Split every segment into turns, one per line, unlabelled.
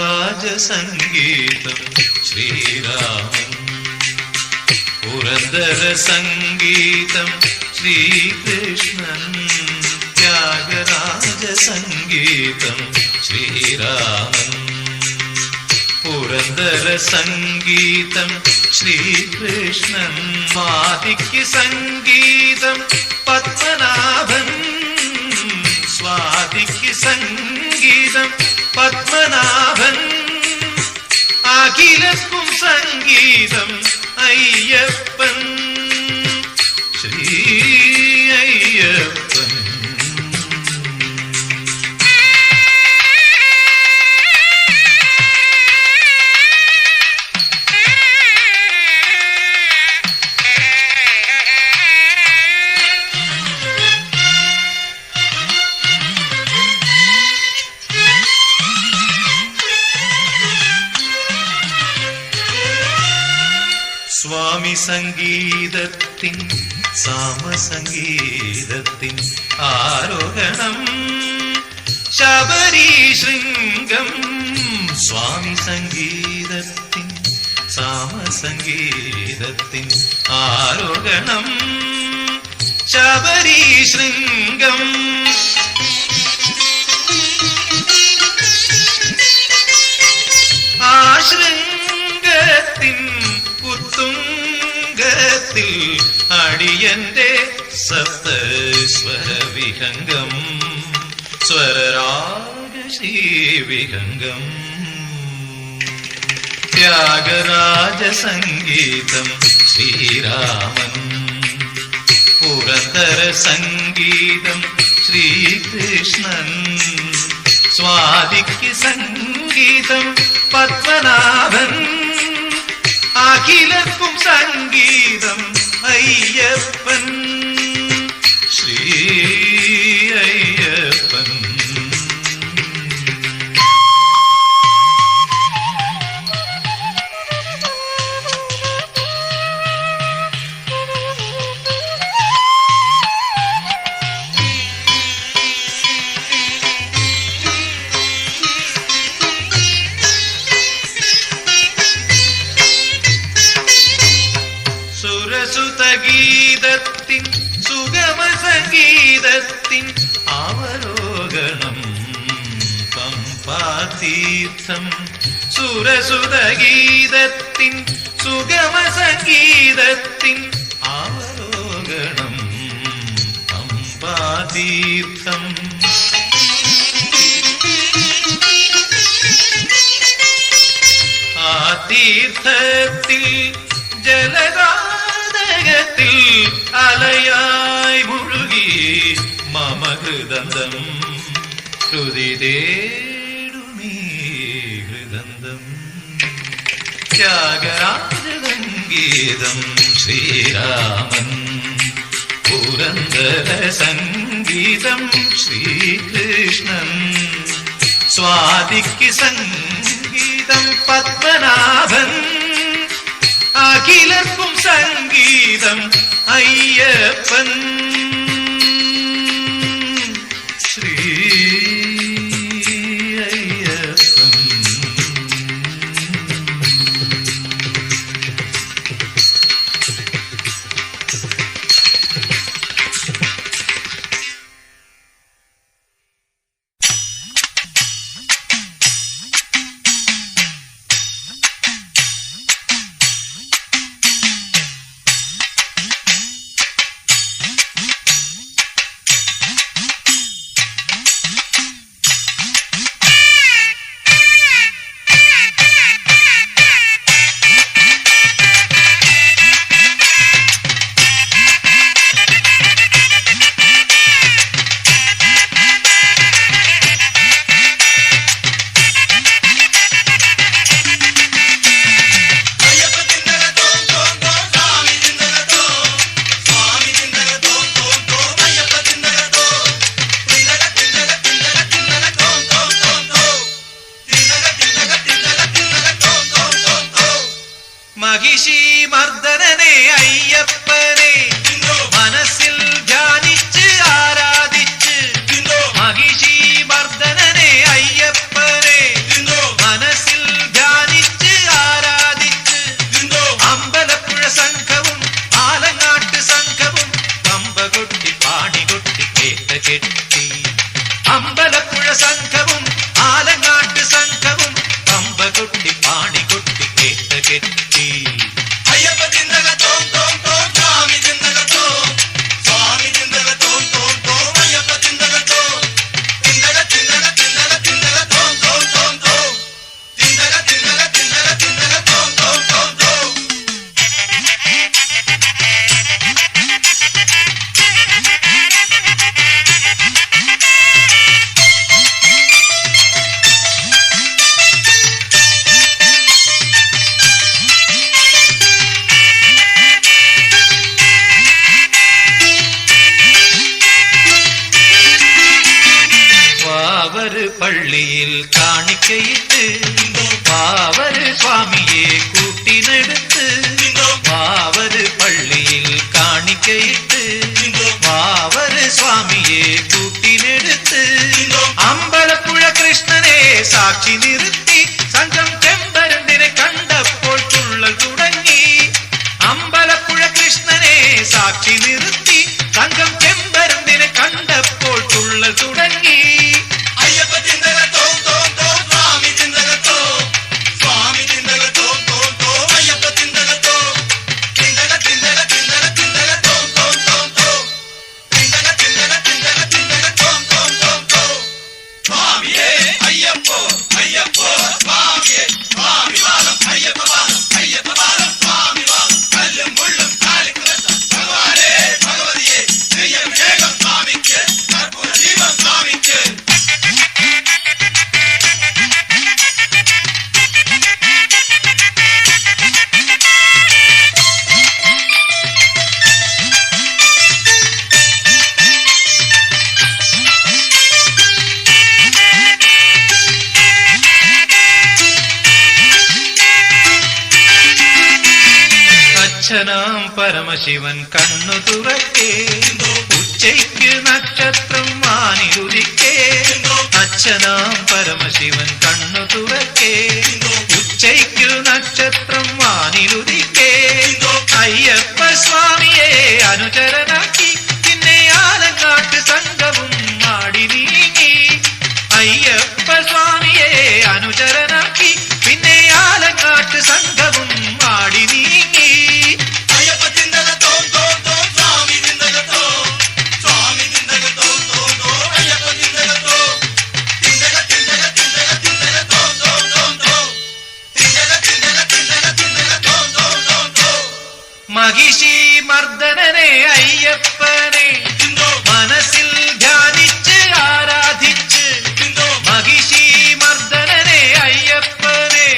ത്യാഗരാജസംഗീതം ശ്രീരാമൻ. പുരന്ദര സംഗീതം ശ്രീകൃഷ്ണൻ. ത്യാഗരാജസംഗീതം ശ്രീരാമൻ. പുരന്ദര സംഗീതം ശ്രീകൃഷ്ണൻ. സ്വാതിക്ക് സംഗീതം പത്മനാഭൻ. സ്വാതിക്ക് സംഗീതം പത്മനാഭൻ. അഖിലർക്കും സംഗീതം അയ്യപ്പൻ. ശ്രീ അയ്യപ്പൻ. സ്വാമി സംഗീതത്തിൻ സാമസംഗീതത്തിൻ ആരോഹണം ശബരി ശൃംഗം. സ്വാമി സംഗീതത്തിൻ സാമസംഗീതത്തിൻ ആരോഹണം ശബരി ശൃംഗം. ആ ശൃംഗത്തിൻ തുംഗത്തിൽ അടിയന്റെ സപ്തസ്വരവിഹംഗം. സ്വരരാഗ ശ്രീവിഹംഗം. ത്യാഗരാജസംഗീതം ശ്രീരാമൻ. പുരന്ദര സംഗീതം ശ്രീകൃഷ്ണൻ. സ്വാതിക്ക് സംഗീതം പത്മനാഭൻ. അഖിലർക്കും സംഗീതം അയ്യപ്പൻ. ശ്രീ അയ്യപ്പൻ. സുരസുതഗീതത്തിൻ സുഗമ സംഗീതത്തിൻ അവലോകനം പമ്പാതീർത്ഥം. സുരസുതഗീതത്തിൻ സുഗമ സംഗീതത്തിൻ അവലോകനം പമ്പാതീർത്ഥം. ആ തീർത്ഥത്തിൽ ജലഗാതകത്തിൽ അലയായി മുഴുകി മമ ഹൃദന്തം. ശ്രുതി തേടുമീ ഹൃദന്തം. ത്യാഗരാജസംഗീതം ശ്രീരാമൻ. പുരന്ദര സംഗീതം ശ്രീകൃഷ്ണൻ. സ്വാതിക്ക് സംഗീതം പത്മനാഭൻ. അഖിലർക്കും സംഗീതം അയ്യപ്പൻ. ശ്രീ അയ്യപ്പൻ. മഹിഷി മർദ്ദനനെ അയ്യപ്പനെ മനസ്സിൽ ധ്യാനിച്ച് ആരാധിച്ച്. മഹിഷി മർദ്ദനനെ അയ്യപ്പനെ മനസ്സിൽ കൊട്ടി പാണി കൊട്ടി കേട്ട കെട്ടി
അയ്യപ്പ തിന്തക തോം തോം തോം സ്വാമി തിന്തക തോം സ്വാമി തിന്തക തോം തോം തോം അയ്യപ്പ തിന്തക തോം തിന്തക തിന്തക തിന്തക തിന്തക തോം തോം തോം തോം തിന്തക തിന്തക തിന്തക തിന്തക തോം തോം തോം തോം
പള്ളിയിൽ കാണിക്കയിട്ട് പാവര് സ്വാമിയെ കൂട്ടിനെടുത്ത് പാവര് പള്ളിയിൽ കാണിക്കയിട്ട് പാവര് സ്വാമിയെ കൂട്ടിനെടുത്ത് അമ്പലപ്പുഴ കൃഷ്ണനെ സാക്ഷി നിർത്തി സംഘം ചെമ്പരന്തിനെ കണ്ടപ്പോൾ തുള്ളൽ തുടങ്ങി അമ്പലപ്പുഴ കൃഷ്ണനെ സാക്ഷി നിർത്തി സംഘം ചെമ്പരന്തിനെ കണ്ടപ്പോൾ തുള്ളൽ തുടങ്ങി
അയ്യപ്പ തിന്തക തോം തോം തോം സ്വാമി തിന്തക തോം സ്വാമി തിന്തക തോം തോം തോം അയ്യപ്പ തിന്തക തോം തിന്തക തിന്തക തിന്തക തിന്തക തോം തോം തോം തോം തിന്തക തിന്തക തിന്തക തിന്തക തോം തോം തോം തോം സ്വാമിയേ അയ്യപ്പോ അയ്യപ്പോ സ്വാമിയേ സ്വാമി വാദം അയ്യപ്പ വാദം അയ്യപ്പ വാദം സ്വാമി വാദം കല്ലും മുള്ളും കാലിക്കുലത്ത ഭഗവാനേ ഭഗവതിയെ നെയ്യഭിഷേകം സ്വാമിക്ക് കർപ്പൂര ദീപം സ്വാമിക്ക്
അച്ഛനാം പരമശിവൻ കണ്ണു തുറക്കേ ഉച്ചയ്ക്ക് നക്ഷത്രം വാനിലുദിക്കേ അച്ഛനാം പരമശിവൻ കണ്ണു തുറക്കേ ഉച്ചയ്ക്ക് നക്ഷത്രം വാനിലുദിക്കേ അയ്യപ്പ സ്വാമിയെ അനുചരനാക്കി പിന്നെ ആലങ്ങാട്ട് സംഘവും മാടി നീങ്ങി അയ്യപ്പ സ്വാമിയെ അനുചരനാക്കി പിന്നെ ആലങ്ങാട്ട് സംഘവും മാടി നീങ്ങി
അയ്യപ്പ തിന്തക തോം തോം തോം സ്വാമി തിന്തക തോം സ്വാമി തിന്തക തോം തോം തോം അയ്യപ്പ തിന്തക തോം തിന്തക തിന്തക തിന്തക തിന്തക തോം തോം തോം തോം തിന്തക തിന്തക തിന്തക തിന്തക തോം തോം തോം തോം
മഹിഷി മർദ്ദനനെ അയ്യപ്പനെ മനസ്സിൽ ധ്യാനിച്ച് ആരാധിച്ച് മഹിഷി മർദ്ദനനെ അയ്യപ്പനെ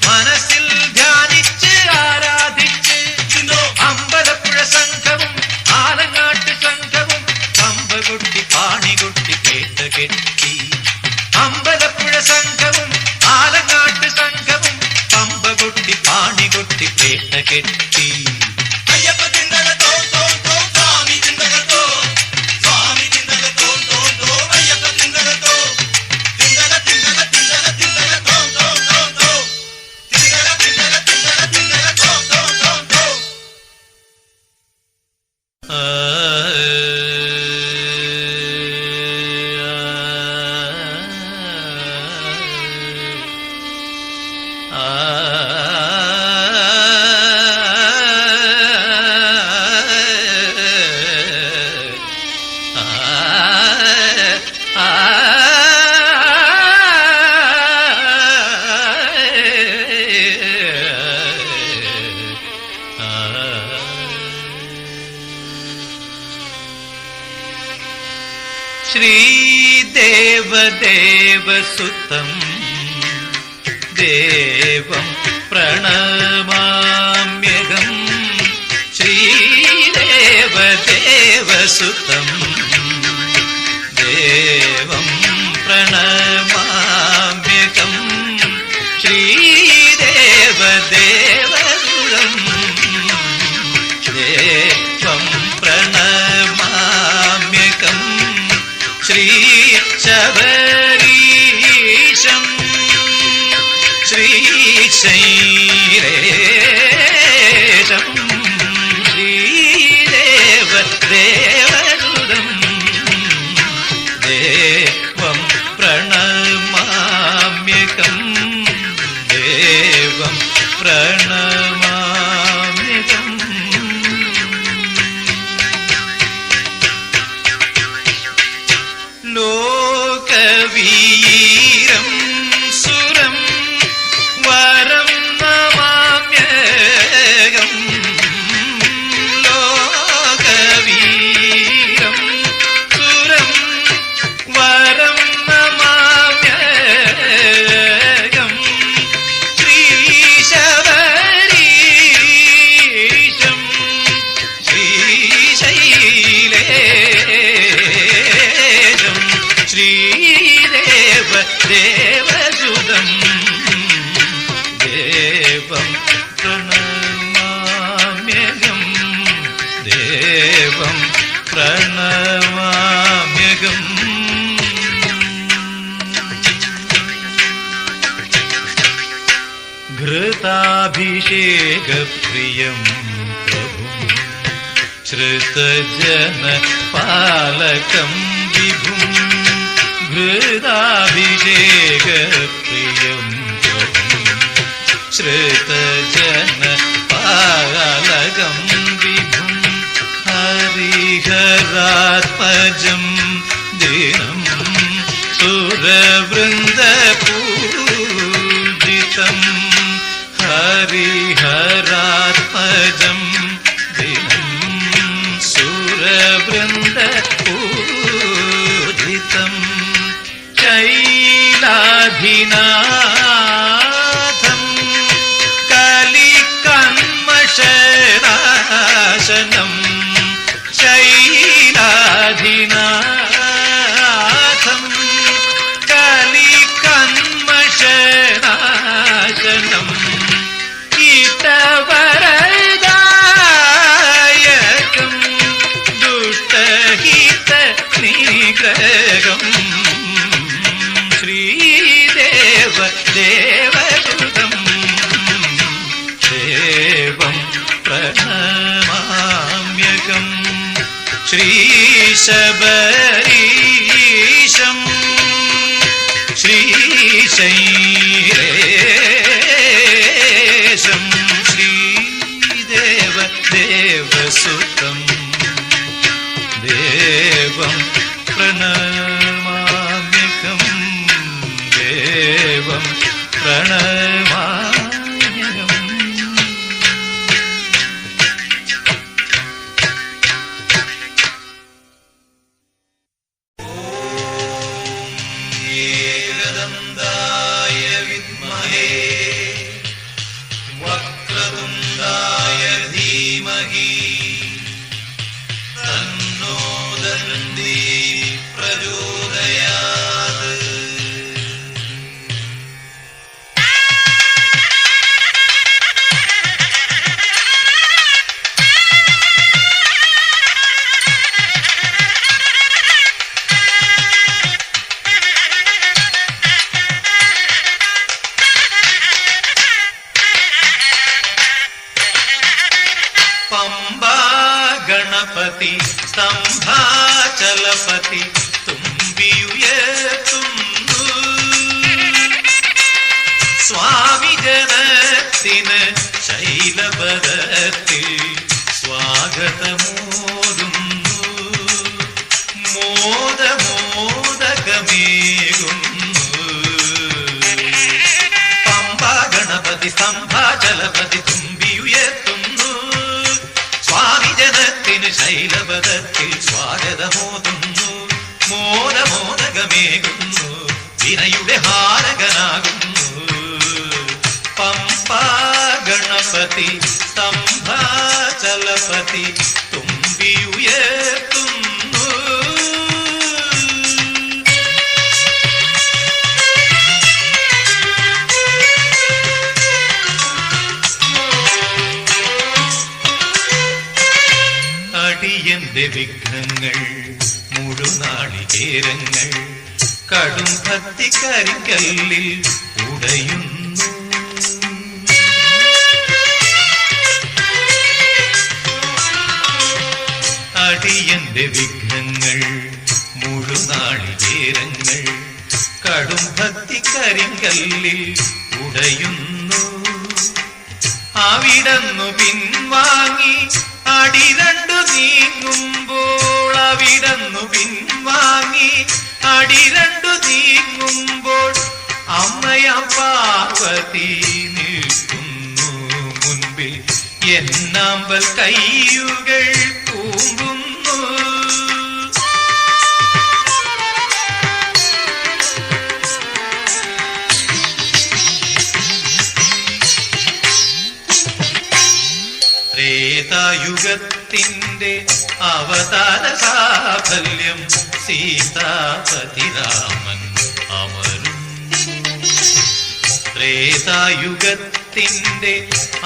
മനസ്സിൽ ധ്യാനിച്ച് ആരാധിച്ച് അമ്പലപ്പുഴ സംഘവും ആലങ്ങാട്ട് സംഘവും പമ്പ കൊട്ടി പാണി കൊട്ടി കേട്ട കെട്ടി അമ്പലപ്പുഴ സംഘവും ആലങ്ങാട്ട് സംഘവും പമ്പ കൊട്ടി പാണി കൊട്ടി കേട്ട കെട്ടി
അയ്യപ്പ തിന്തക തോം തോം തോം സ്വാമി തിന്തക തോം സ്വാമി തിന്തക തോം തോം തോം അയ്യപ്പ തിന്തക തോം തിന്തക തിന്തക തിന്തക തിന്തക തോം തോം തോം തോം തിന്തക തിന്തക തിന്തക തിന്തക തോം തോം തോം തോം
ശ്രീദേവദേവസുതം ദേവം പ്രണമാമ്യഹം ശ്രീദേവദേവസുതം ദേവം പ്രണമാമ്യഹം ശ്രീദേവദേവസുതം ദേവം പ്രണമാമ്യഹം ശ്രീശബരീശം ശ്രീശൈലേശം ശ്രീദേവദേവസുതം ദേവം പ്രണമാമ്യഹം ദേവം പ്രണമാമ്യഹം. ലോകവീരം സുരം വരം നമാമ്യഹം. ലോകവീരം സുരം വരം നമാമ്യഹം. ശ്രീശബരീശം ശ്രീശൈലേശം ശ്രീദേവ ദേവസുതം ദേവം പ്രണമാമ്യഹം. ദേവം പ്രണമാമ്യഹം. ഘൃതാഭിഷേകപ്രിയം പ്രഭും ശ്രുതജനപാലകം വിഭും. ഘൃതാഭിഷേകപ്രിയം പ്രഭും ശ്രുതജനപാലകം വിഭും. ഹരിഹരാത്മജം ദിനം സുരവൃന്ദപൂജിതം. ഹരിഹരാത്മജം ദിനം സുരവൃന്ദപൂജിതം. ശൈലാധിനാഥം കലികന്മഷനാശനം. ശൈലാധിനാഥം കലികന്മഷനാശനം. കീടവരദായകം ദുഷ്ടഹിത നിഗ്രഹം. ശ്രീദേവ ദേവസുതം ദേവം പ്രണമാമ്യഹം. ശ്രീശബരീശം ശ്രീശൈലേശം ശ്രീദേവ ദേവസുതം ദേവം പ്രണമാമ്യഹം. ദേവം പ്രണമാമ്യഹം.
ഏകദന്തായ വിദ്മഹേ വക്രതുണ്ഡായ ധീമഹി തന്നോ ദന്തി പ്രചോദയാത്. പമ്പാ ഗണപതി സ്തംഭാചലപതി തുമ്പിയുയർത്തുന്നു. സ്വാമി ജനത്തിന് ശൈലപദത്തിൽ സ്വാഗതമോരുന്നു. മോദമോദകമേകുന്നു. പമ്പാ ഗണപതി സ്തംഭാചലപതി തുമ്പിയുയർത്തുന്നു. സ്വാമി ജനത്തിന് ശൈലപദത്തിൽ സ്വാഗതമോതുന്നു. മോദമോദകമേകുന്നു. വിനയുടെ ഹാരകനാകുന്നു. പമ്പാ ഗണപതി സ്തംഭാചലപതി തുമ്പിയുയർത്തുന്നു. അടിയന്റെ വിഘ്നങ്ങൾ മുഴുനാളികേരങ്ങൾ കടും ഭക്തി കരിക്കല്ലിൽ ഉടയുന്നു. അടിയന്റെ വിഘ്നങ്ങൾ മുഴുനാളികേരങ്ങൾ കടും ഭക്തി കരിക്കല്ലിൽ ഉടയുന്നു.
അവിടന്നു പിൻവാങ്ങി അടി രണ്ടു നീങ്ങുമ്പോൾ, അവിടന്നു പിൻവാങ്ങി അടി രണ്ടു നീങ്ങുമ്പോൾ അമ്മയാം പാർവതി നിൽക്കുന്നു മുൻപിൽ, എന്നാമ്പൽ കയ്യുകൾ കൂമ്പുന്നു. ത്രേതായുഗത്തിന്റെ അവതാര സാഫല്യം സീതാപതി രാമൻ അമരും. ത്രേതായുഗത്തിന്റെ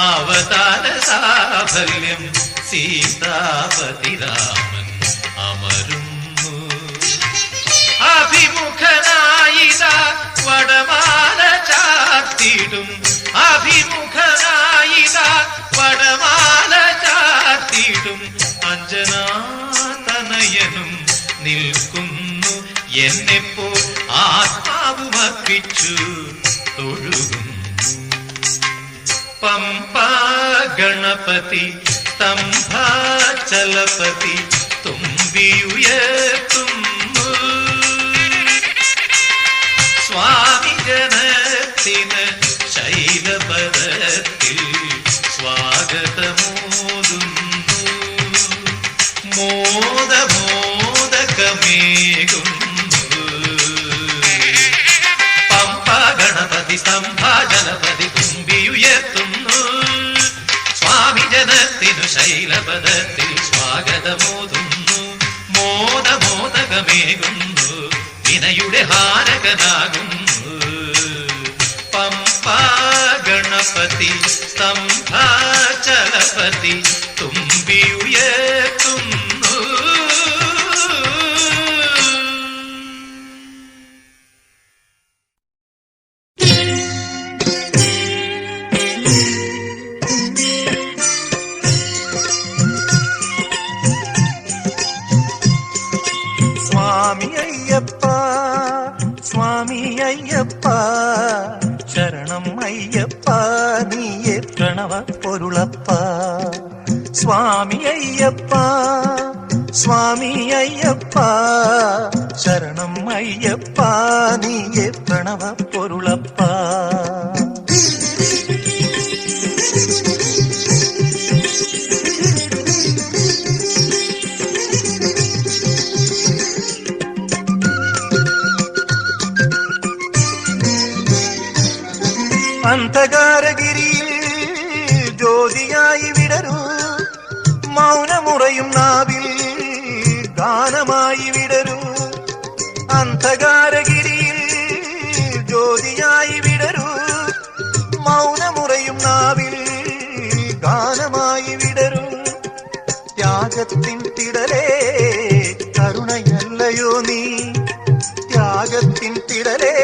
അവതാര സാഫല്യം സീതാപതി രാമൻ അമരുന്നു. അഭിമുഖനായിതാ വടമാല ചാർത്തിടും, അഭിമുഖനായിതാ വടമാല ചാർത്തിടും അഞ്ജനാതനയനും നിൽക്കുന്നു. എന്നെപ്പോൾ ആത്മാവുമർപ്പിച്ചു തൊഴുകുന്നു. പമ്പാ ഗണപതി സ്തംഭാചലപതി തുമ്പിയുയർത്തുന്നു. സ്വാമി ജനത്തിന് ശൈലപദത്തിൽ സ്വാഗതമോതുന്നു. മോദമോദകമേകുന്നു. പമ്പാ ഗണപതി സ്തംഭാചലപതി തുമ്പിയുയർത്തുന്നു. സ്വാമി ജനത്തിനു ശൈലപദത്തിൽ സ്വാഗതമോതുന്നു. മോദമോദകമേകുന്നു. വിനയുടെ ഹാരകനാകുന്നു. പമ്പാ ഗണപതി സ്തംഭാചലപതി തുമ്പിയുയർത്തുന്നു.
സ്വാമി അയ്യപ്പ, സ്വാമി അയ്യപ്പ, ശരണം അയ്യപ്പ, നീയേ പ്രണവ പൊരുളപ്പ. സ്വാമി അയ്യപ്പ, സ്വാമി അയ്യപ്പ, ശരണം അയ്യപ്പ, നീയേ പ്രണവ പൊരുളപ്പ. അന്ധകാരഗിരിയിൽ ജ്യോതിയായി വിടരൂ, മൗനമുറയും നാവിൽ ഗാനമായി വിടരൂ. അന്ധകാരഗിരിയിൽ ജ്യോതിയായി വിടരൂ, മൗനമുറയും നാവിൽ ഗാനമായി വിടരൂ. ത്യാഗത്തിൻ തിടലേ കരുണയല്ലയോ നീ, ത്യാഗത്തിൻ തിടലേ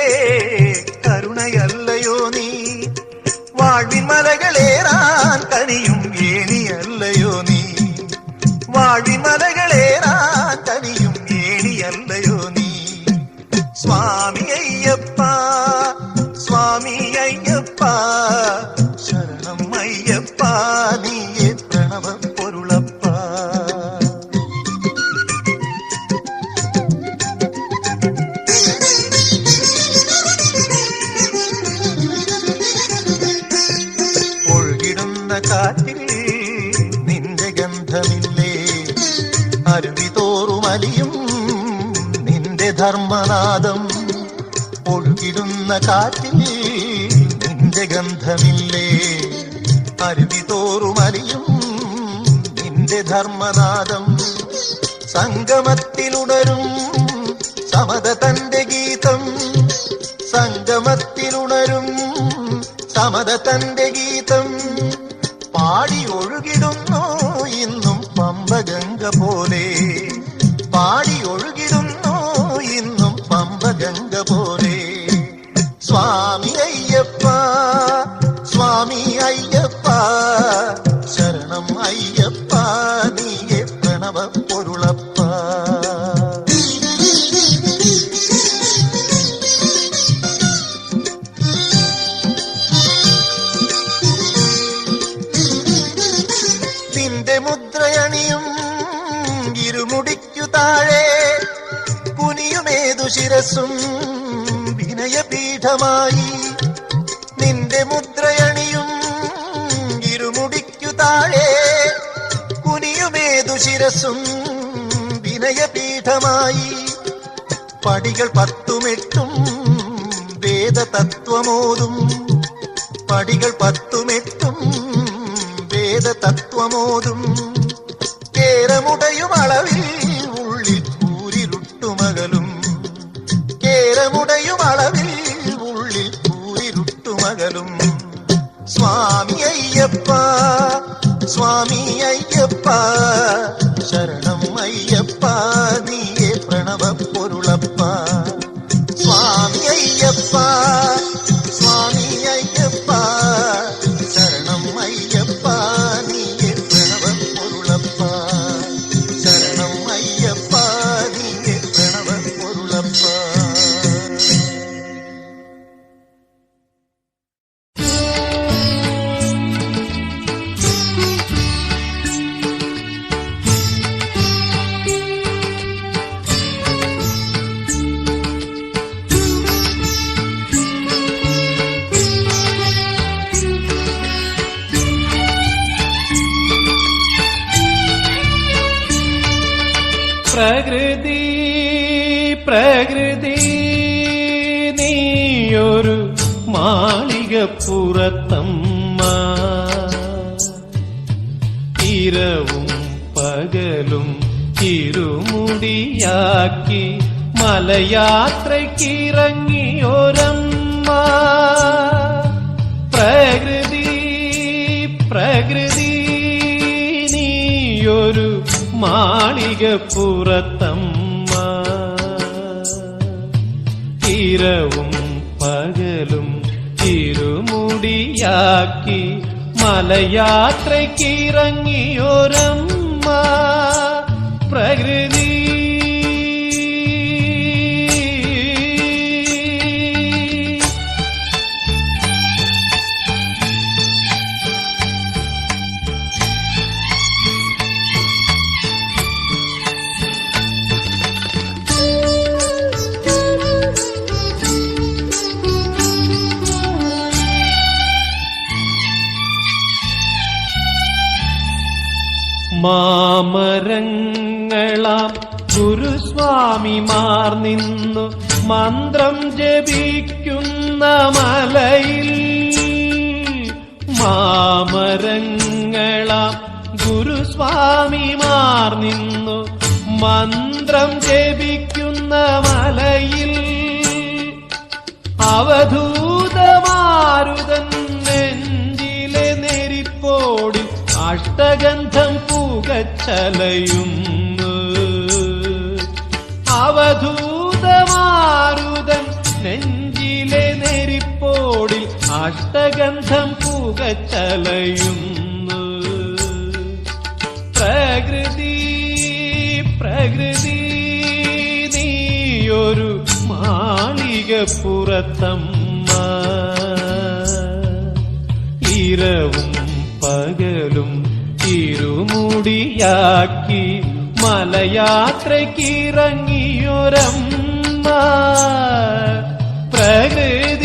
കരുണയല്ലയോ നീ. വാഴ്വിൻ മലകളേറാൻ കനിയും ഏണിയല്ലയോ നീ, വാഴ്വിൻ മലകളേറാൻ കനിയും ഏണിയല്ലയോ നീ. സ്വാമി അയ്യപ്പ, സ്വാമി അയ്യപ്പ, ശരണം അയ്യപ്പ, നീയേ പ്രണവ പൊരുളപ്പ. കാറ്റിൽ നിന്റെ ഗന്ധമില്ലേ, അരുവിതോറുമലിയും നിന്റെ ധർമ്മനാദം. ഒഴുകിടുന്ന കാറ്റിൽ നിന്റെ ഗന്ധമില്ലേ, അരുവിതോറുമലിയും നിന്റെ ധർമ്മനാദം. സംഗമത്തിലുണരും സമത തന്റെ ഗീതം, സംഗമത്തിലുണരും സമത തന്റെ ഗീതം. പാടി ഒഴുകിടുന്നു ഇന്നും പമ്പ ഗംഗ പോലെ, പാടി ഒഴുകിടുന്നു ഇന്നും പമ്പ ഗംഗ പോലെ. സ്വാമി അയ്യപ്പ, സ്വാമി അയ്യപ്പ, ശരണം അയ്യപ്പ, നീയേ പ്രണവ പൊരുളപ്പ. മുദ്രയണിയും ഇരുമുടിക്കു താഴെ കുനിയുമേതു ശിരസും വിനയപീഠമായി. നിന്റെ മുദ്രയണിയും ഇരുമുടിക്കു താഴെ കുനിയുമേതു ശിരസും വിനയപീഠമായി. പടികൾ 10-8 വേദതത്വമോതും, പടികൾ 10-8 വേദതത്വമോതും. കേരമുടയും അളവിൽ ഉള്ളിൽ കൂരിരുട്ടുമകലും, കേരമുടയും അളവിൽ ഉള്ളിൽ കൂരിരുട്ടുമകലും. സ്വാമി അയ്യപ്പ, സ്വാമി അയ്യപ്പ, ശരണം അയ്യപ്പ, നീയേ പ്രണവ പൊരുളപ്പ. സ്വാമി അയ്യപ്പ, സ്വാമി അയ്യപ്പ, ശരണം അയ്യപ്പ, നീയേ പ്രണവ പൊരുളപ്പ. ശരണം അയ്യപ്പ, നീയേ പ്രണവ പൊരുളപ്പ.
പ്രകൃതി പ്രകൃതി നീയൊരു മാളികപ്പുറത്തമ്മ, ഇരവും പകലും ഇരുമുടിയാക്കി മലയാത്രയ്ക്കിറങ്ങിയൊരമ്മ. പ്രകൃതി പ്രകൃതി നീയൊരു മാളികപ്പുറത്തമ്മ, ഇരവും പകലും ഇരുമുടിയാക്കി മലയാത്രയ്ക്കിറങ്ങിയൊരമ്മ. പ്രകൃതി മാമരങ്ങളാം ഗുരുസ്വാമിമാർ നിന്നു മന്ത്രം ജപിക്കുന്ന മലയിൽ, മാമരങ്ങളാം ഗുരുസ്വാമിമാർ നിന്നു മന്ത്രം ജപിക്കുന്ന മലയിൽ, അവധൂതമാരുതൻ നെഞ്ചിലെ നെരിപ്പോടി അഷ്ടഗന്ധം പുകച്ചലയുന്നു. അവധൂതമാരുതൻ നെഞ്ചിലെ നെരിപ്പോടിൽ അഷ്ടഗന്ധം പുകച്ചലയുന്നു. പ്രകൃതി പ്രകൃതി നീയൊരു മാളികപ്പുറത്തമ്മ, ഇരവും പകലും ഇരുമുടിയാക്കി മലയാത്രയ്ക്കിറങ്ങിയൊരമ്മ. പ്രകൃതി